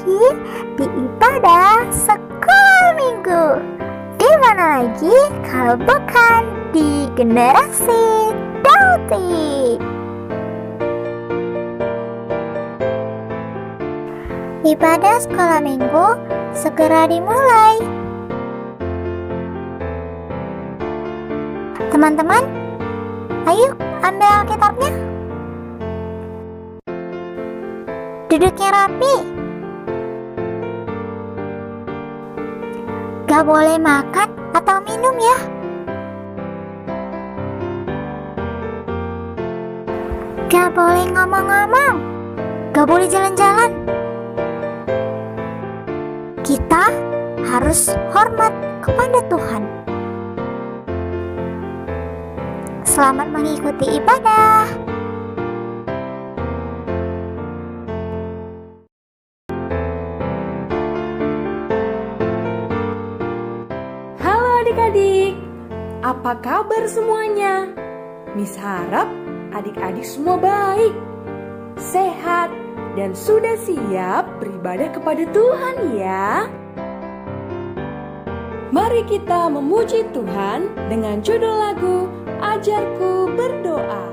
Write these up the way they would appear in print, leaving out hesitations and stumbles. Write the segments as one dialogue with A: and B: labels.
A: lagi di ibadah sekolah minggu. Di mana lagi kalau bukan di Generasi Dauti. Ibadah sekolah minggu segera dimulai. Teman-teman, ayo ambil Alkitabnya. Duduknya rapi. Gak boleh makan atau minum ya. Gak boleh ngomong-ngomong. Gak boleh jalan-jalan. Kita harus hormat kepada Tuhan. Selamat mengikuti ibadah.
B: Halo adik-adik, apa kabar semuanya? Miss harap adik-adik semua baik, sehat, dan sudah siap beribadah kepada Tuhan ya. Mari kita memuji Tuhan dengan judul lagu Ajarku Berdoa.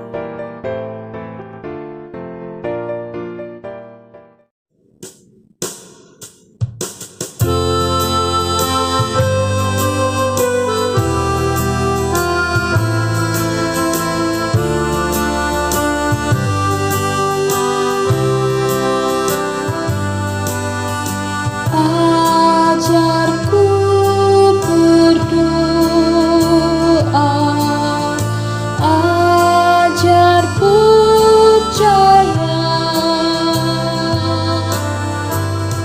C: Ajarku berdoa, ajar percaya,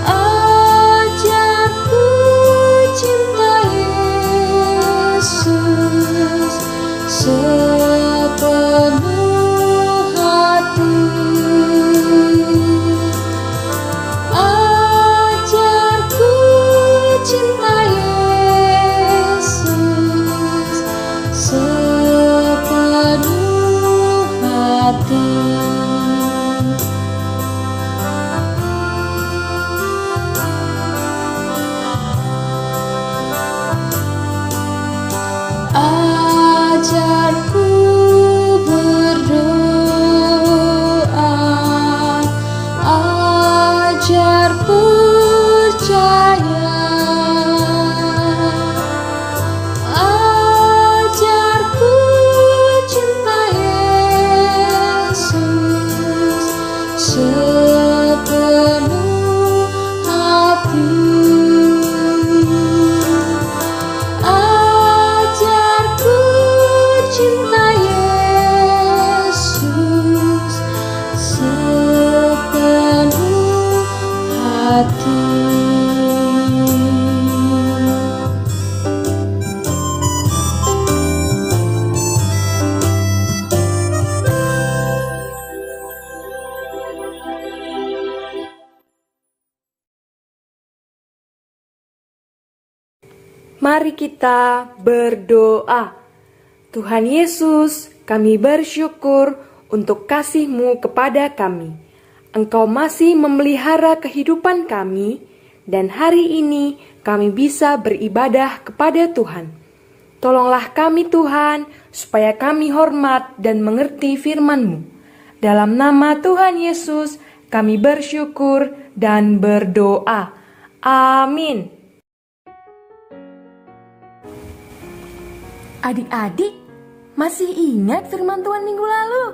C: ajarku cinta Yesus sepenuh hati. Cinta Yesus sepenuh hati. Ajarku berdoa, ajar percaya, sepenuh hati. Ajarku cinta Yesus sepenuh hati.
B: Mari kita berdoa. Tuhan Yesus, kami bersyukur untuk kasih-Mu kepada kami. Engkau masih memelihara kehidupan kami, dan hari ini kami bisa beribadah kepada Tuhan. Tolonglah kami Tuhan, supaya kami hormat dan mengerti firman-Mu. Dalam nama Tuhan Yesus, kami bersyukur dan berdoa. Amin. Adik-adik, masih ingat firman Tuhan minggu lalu?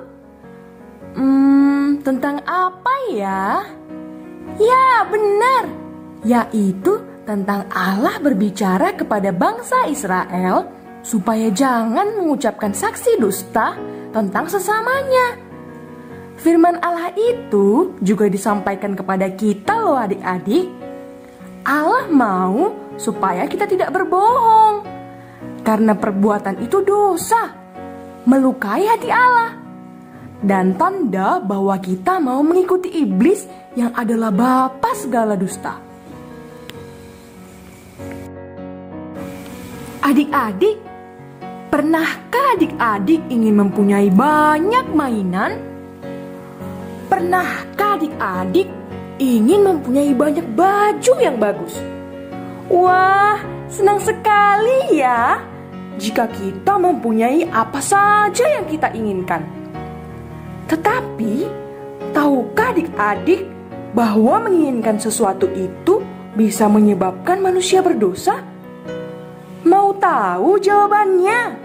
B: Tentang apa ya? Ya, benar. Yaitu tentang Allah berbicara kepada bangsa Israel supaya jangan mengucapkan saksi dusta tentang sesamanya. Firman Allah itu juga disampaikan kepada kita loh adik-adik. Allah mau supaya kita tidak berbohong. Karena perbuatan itu dosa, melukai hati Allah, dan tanda bahwa kita mau mengikuti iblis yang adalah bapa segala dusta. Adik-adik, pernahkah adik-adik ingin mempunyai banyak mainan? Pernahkah adik-adik ingin mempunyai banyak baju yang bagus. Wah, senang sekali ya jika kita mempunyai apa saja yang kita inginkan. Tetapi, tahukah adik-adik bahwa menginginkan sesuatu itu bisa menyebabkan manusia berdosa? Mau tahu jawabannya?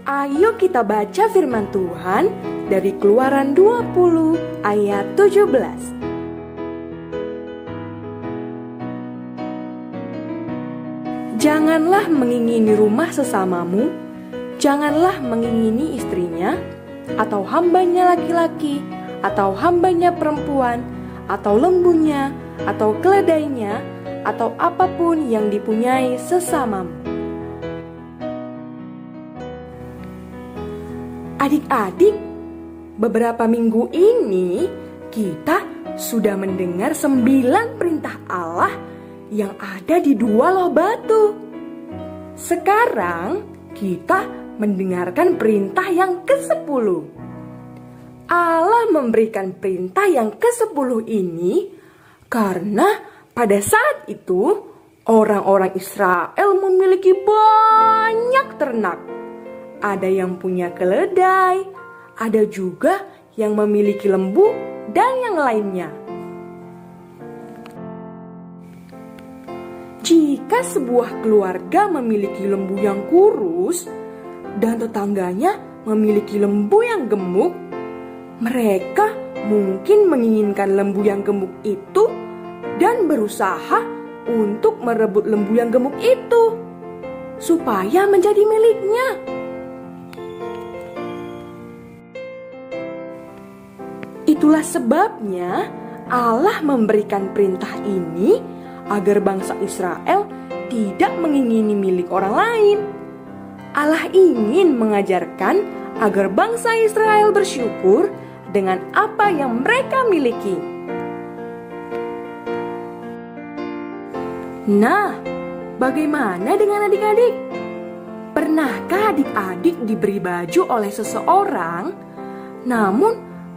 B: Ayo kita baca firman Tuhan dari Keluaran 20 ayat 17. Janganlah mengingini rumah sesamamu, janganlah mengingini istrinya, atau hambanya laki-laki, atau hambanya perempuan, atau lembunya, atau keledainya, atau apapun yang dipunyai sesamamu. Adik-adik, beberapa minggu ini kita sudah mendengar 9 perintah Allah yang ada di 2 loh batu. Sekarang kita mendengarkan perintah yang ke-10. Allah memberikan perintah yang ke-10 ini karena pada saat itu orang-orang Israel memiliki banyak ternak. Ada yang punya keledai, ada juga yang memiliki lembu dan yang lainnya. Jika sebuah keluarga memiliki lembu yang kurus dan tetangganya memiliki lembu yang gemuk, mereka mungkin menginginkan lembu yang gemuk itu dan berusaha untuk merebut lembu yang gemuk itu supaya menjadi miliknya. Itulah sebabnya Allah memberikan perintah ini agar bangsa Israel tidak mengingini milik orang lain. Allah ingin mengajarkan agar bangsa Israel bersyukur dengan apa yang mereka miliki. Nah, bagaimana dengan adik-adik? Pernahkah adik-adik diberi baju oleh seseorang, namun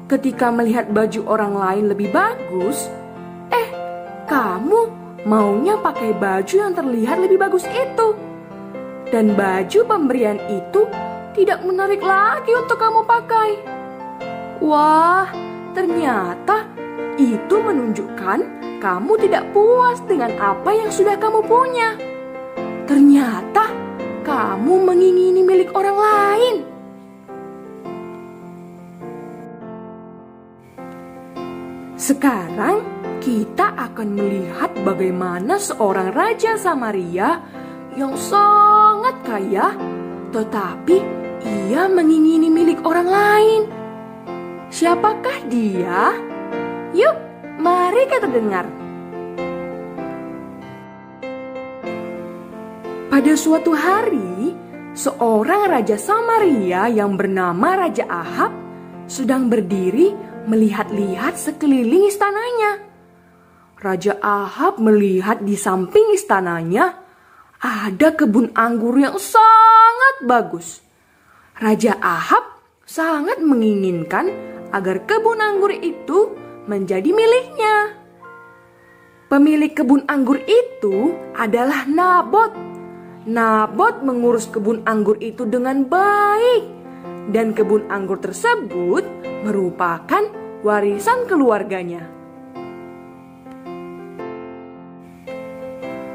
B: ketika melihat baju orang lain lebih bagus, kamu maunya pakai baju yang terlihat lebih bagus itu. Dan baju pemberian itu tidak menarik lagi untuk kamu pakai. Wah, ternyata itu menunjukkan kamu tidak puas dengan apa yang sudah kamu punya. Ternyata kamu mengingini milik orang lain. Sekarang kita akan melihat bagaimana seorang raja Samaria yang sangat kaya, tetapi ia mengingini milik orang lain. Siapakah dia? Yuk, mari kita dengar. Pada suatu hari, seorang raja Samaria yang bernama Raja Ahab sedang berdiri melihat-lihat sekeliling istananya. Raja Ahab melihat di samping istananya ada kebun anggur yang sangat bagus. Raja Ahab sangat menginginkan agar kebun anggur itu menjadi miliknya. Pemilik kebun anggur itu adalah Nabot. Nabot mengurus kebun anggur itu dengan baik, dan kebun anggur tersebut merupakan warisan keluarganya.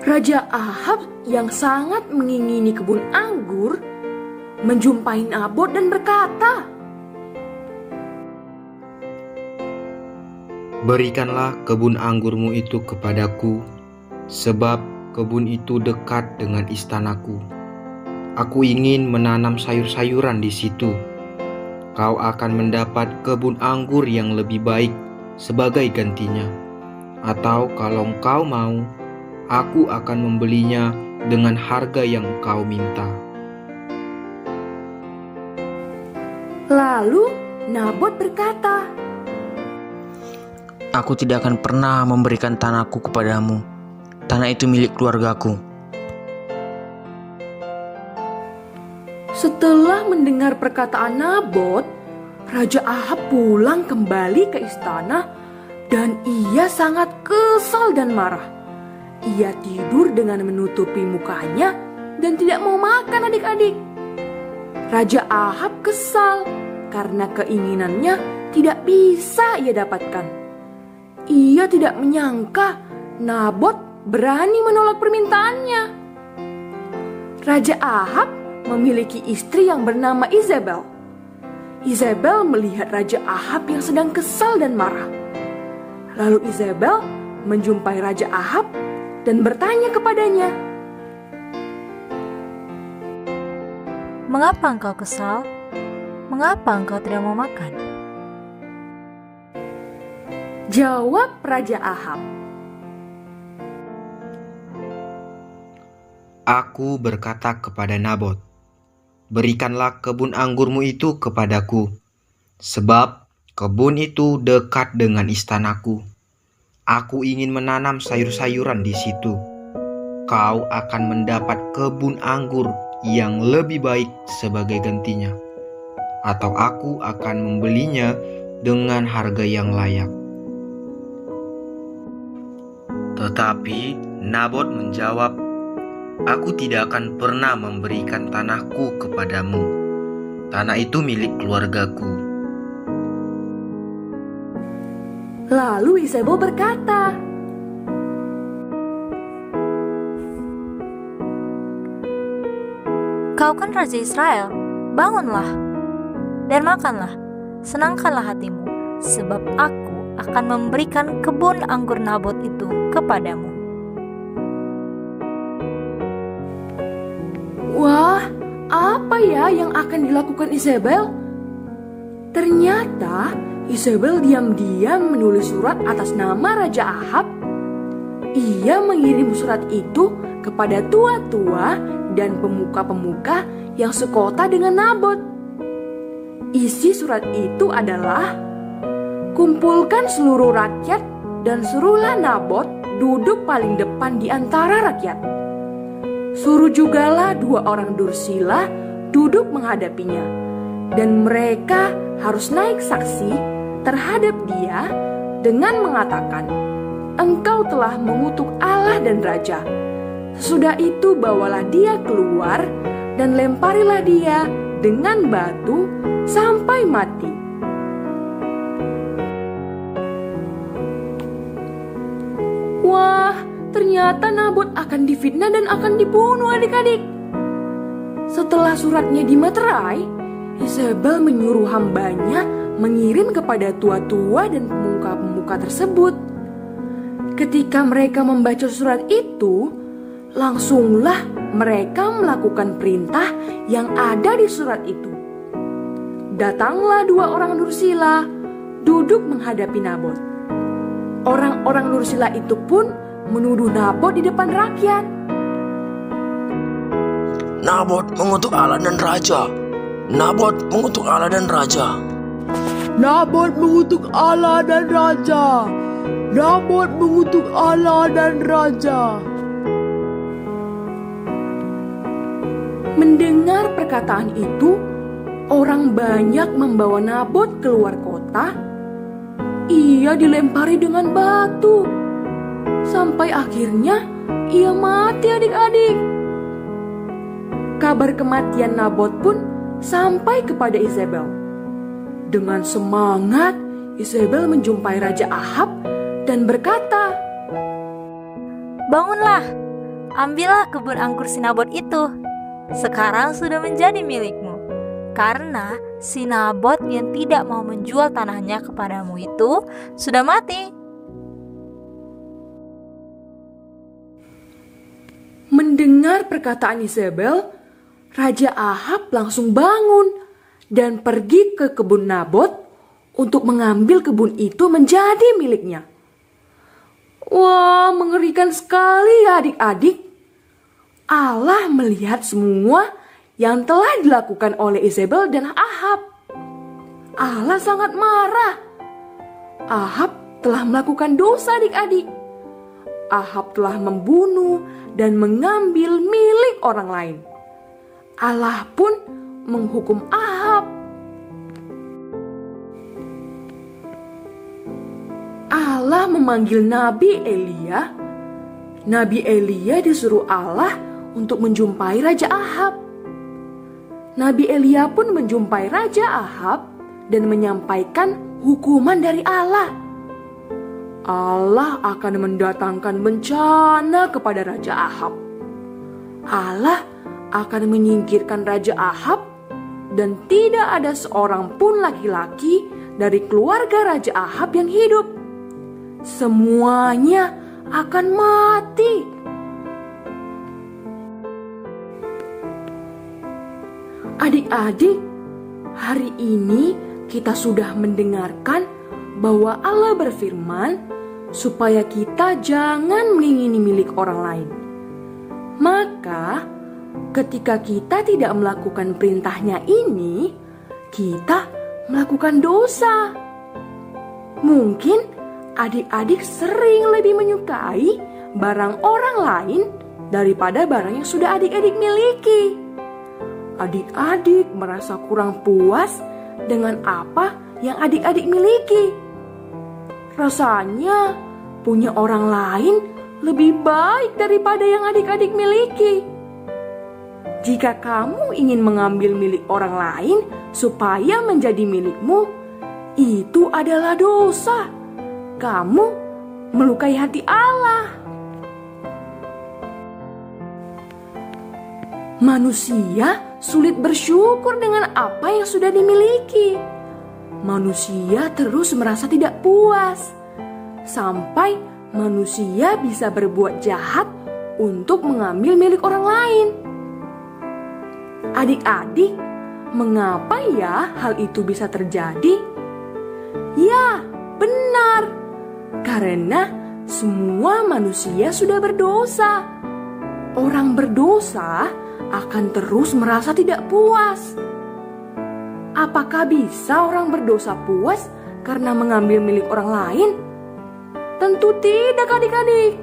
B: Raja Ahab yang sangat mengingini kebun anggur menjumpai Nabot dan berkata,
D: "Berikanlah kebun anggurmu itu kepadaku, sebab kebun itu dekat dengan istanaku. Aku ingin menanam sayur-sayuran di situ. Kau akan mendapat kebun anggur yang lebih baik sebagai gantinya. Atau kalau kau mau, aku akan membelinya dengan harga yang kau minta."
B: Lalu Nabot berkata,
E: "Aku tidak akan pernah memberikan tanahku kepadamu. Tanah itu milik keluargaku."
B: Setelah mendengar perkataan Nabot, Raja Ahab pulang kembali ke istana dan ia sangat kesal dan marah. Ia tidur dengan menutupi mukanya dan tidak mau makan adik-adik. Raja Ahab kesal karena keinginannya tidak bisa ia dapatkan. Ia tidak menyangka Nabot berani menolak permintaannya. Raja Ahab memiliki istri yang bernama Izebel. Izebel melihat Raja Ahab yang sedang kesal dan marah. Lalu Izebel menjumpai Raja Ahab dan bertanya kepadanya,
A: Mengapa engkau kesal? Mengapa engkau tidak mau makan?
B: Jawab Raja Ahab,
D: Aku berkata kepada Nabot, berikanlah kebun anggurmu itu kepadaku, sebab kebun itu dekat dengan istanaku. Aku ingin menanam sayur-sayuran di situ. Kau akan mendapat kebun anggur yang lebih baik sebagai gantinya, atau aku akan membelinya dengan harga yang layak. Tetapi Nabot menjawab, Aku tidak akan pernah memberikan tanahku kepadamu. Tanah itu milik keluargaku.
B: Lalu Izebel berkata,
A: Kau kan Raja Israel, bangunlah dan makanlah, senangkanlah hatimu, sebab aku akan memberikan kebun anggur Nabot itu kepadamu.
B: Wah, apa ya yang akan dilakukan Izebel? Ternyata Izebel diam-diam menulis surat atas nama Raja Ahab. Ia mengirim surat itu kepada tua-tua dan pemuka-pemuka yang sekota dengan Nabot. Isi surat itu adalah, kumpulkan seluruh rakyat dan suruhlah Nabot duduk paling depan di antara rakyat. Suruh jugalah 2 orang dursila duduk menghadapinya, dan mereka harus naik saksi terhadap dia dengan mengatakan, Engkau telah mengutuk Allah dan Raja. Sesudah itu bawalah dia keluar dan lemparilah dia dengan batu sampai mati. Wah, ternyata Nabot akan difitnah dan akan dibunuh adik-adik. Setelah suratnya dimeterai, Izebel menyuruh hambanya mengirim kepada tua-tua dan pemuka-pemuka tersebut. Ketika mereka membaca surat itu, langsunglah mereka melakukan perintah yang ada di surat itu. Datanglah 2 orang dursila duduk menghadapi Nabot. Orang-orang dursila itu pun menuduh Nabot di depan rakyat.
E: Nabot mengutuk Allah dan Raja. Nabot mengutuk Allah dan Raja.
F: Nabot mengutuk Allah dan Raja. Nabot mengutuk Allah dan Raja.
B: Mendengar perkataan itu, orang banyak membawa Nabot keluar kota. Ia dilempari dengan batu, sampai akhirnya ia mati adik-adik. Kabar kematian Nabot pun sampai kepada Izebel. Dengan semangat, Izebel menjumpai Raja Ahab dan berkata,
A: Bangunlah, ambillah kebun anggur si Nabot itu. Sekarang sudah menjadi milikmu, karena si Nabot yang tidak mau menjual tanahnya kepadamu itu sudah mati.
B: Mendengar perkataan Izebel, Raja Ahab langsung bangun dan pergi ke kebun Nabot untuk mengambil kebun itu menjadi miliknya. Wah, mengerikan sekali ya adik-adik. Allah melihat semua yang telah dilakukan oleh Izebel dan Ahab. Allah sangat marah. Ahab telah melakukan dosa adik-adik. Ahab telah membunuh dan mengambil milik orang lain. Allah pun menghukum Ahab. Allah memanggil Nabi Elia. Nabi Elia disuruh Allah untuk menjumpai Raja Ahab. Nabi Elia pun menjumpai Raja Ahab dan menyampaikan hukuman dari Allah. Allah akan mendatangkan bencana kepada Raja Ahab. Allah akan menyingkirkan Raja Ahab dan tidak ada seorang pun laki-laki dari keluarga Raja Ahab yang hidup. Semuanya akan mati. Adik-adik, hari ini kita sudah mendengarkan bahwa Allah berfirman supaya kita jangan mengingini milik orang lain. Maka, ketika kita tidak melakukan perintahnya ini, kita melakukan dosa. Mungkin adik-adik sering lebih menyukai barang orang lain daripada barang yang sudah adik-adik miliki. Adik-adik merasa kurang puas dengan apa yang adik-adik miliki. Rasanya punya orang lain lebih baik daripada yang adik-adik miliki. Jika kamu ingin mengambil milik orang lain supaya menjadi milikmu, itu adalah dosa. Kamu melukai hati Allah. Manusia sulit bersyukur dengan apa yang sudah dimiliki. Manusia terus merasa tidak puas, sampai manusia bisa berbuat jahat untuk mengambil milik orang lain. Adik-adik, mengapa ya hal itu bisa terjadi? Ya, benar. Karena semua manusia sudah berdosa. Orang berdosa akan terus merasa tidak puas. Apakah bisa orang berdosa puas karena mengambil milik orang lain? Tentu tidak, adik-adik.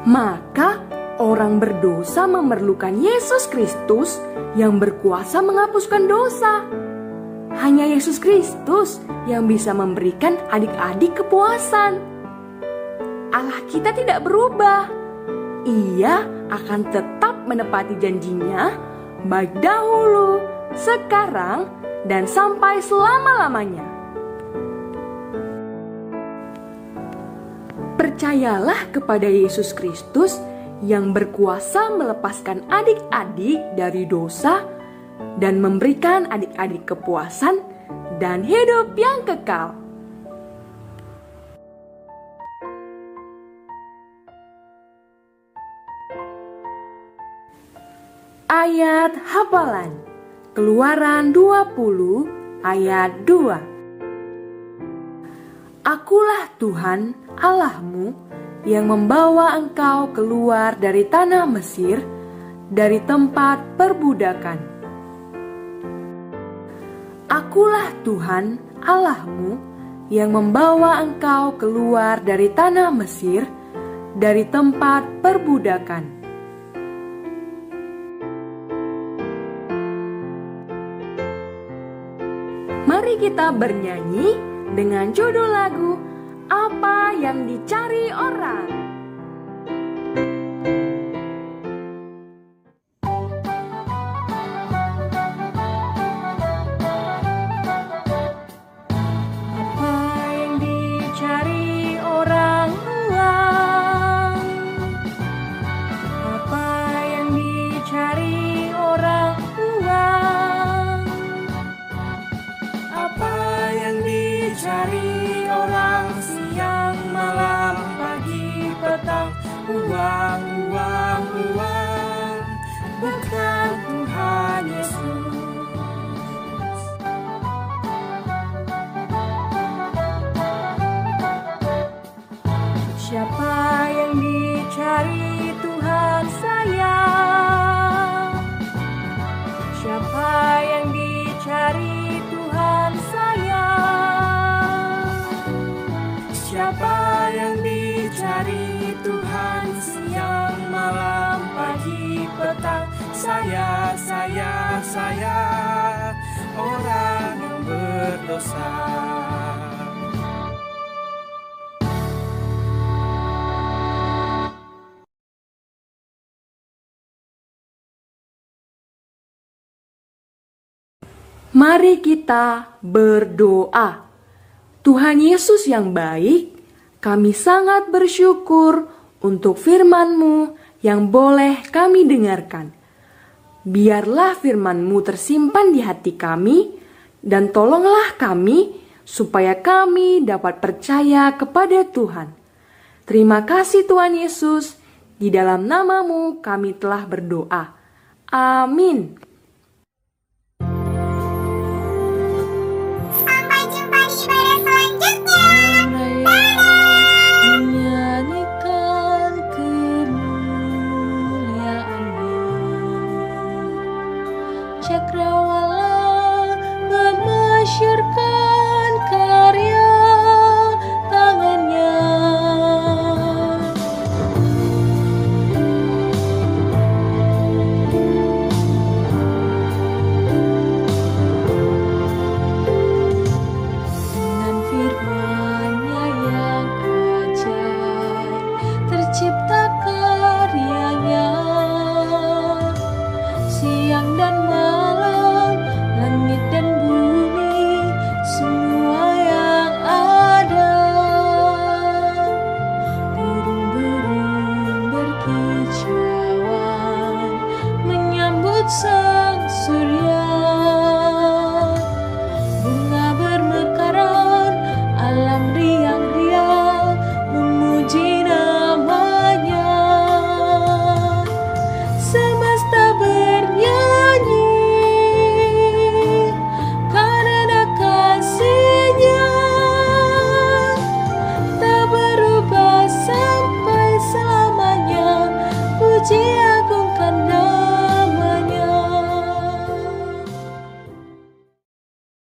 B: Maka orang berdosa memerlukan Yesus Kristus yang berkuasa menghapuskan dosa. Hanya Yesus Kristus yang bisa memberikan adik-adik kepuasan. Allah kita tidak berubah. Ia akan tetap menepati janjinya, baik dahulu, sekarang, dan sampai selama-lamanya. Percayalah kepada Yesus Kristus yang berkuasa melepaskan adik-adik dari dosa dan memberikan adik-adik kepuasan dan hidup yang kekal. Ayat hafalan Keluaran 20 ayat 2. Akulah Tuhan Allahmu yang membawa engkau keluar dari tanah Mesir, dari tempat perbudakan. Akulah Tuhan Allahmu yang membawa engkau keluar dari tanah Mesir, dari tempat perbudakan. Mari kita bernyanyi dengan judul lagu Apa yang Dicari Orang. Apa yang dicari orang uang? Apa yang dicari orang uang?
G: Apa yang dicari orang siang, malam, pagi, petang? Uang, uang, uang, bukan Tuhan Yesus. Siapa yang dicari Tuhan sayang? Siapa yang dicari Tuhan sayang? Siapa yang dicari Tuhan siang, malam, pagi, petang? Saya, orang yang berdosa.
B: Mari kita berdoa. Tuhan Yesus yang baik, kami sangat bersyukur untuk firman-Mu yang boleh kami dengarkan. Biarlah firman-Mu tersimpan di hati kami, dan tolonglah kami supaya kami dapat percaya kepada Tuhan. Terima kasih Tuhan Yesus, di dalam nama-Mu kami telah berdoa. Amin.
C: Menyanyikan kemuliaan-Mu, cakrawala memasyurkan karya tangannya. Dengan firman-Nya yang ajaib, tercipta karyanya. Siang dan malam, langit dan bumi, semua yang ada. Burung-burung berkicauan menyambut sang surya. Bunga bermekaran, alam riang-riang memuji namanya. Semesta bernyanyi karena kasih-Nya, tak berubah sampai selamanya. Pujian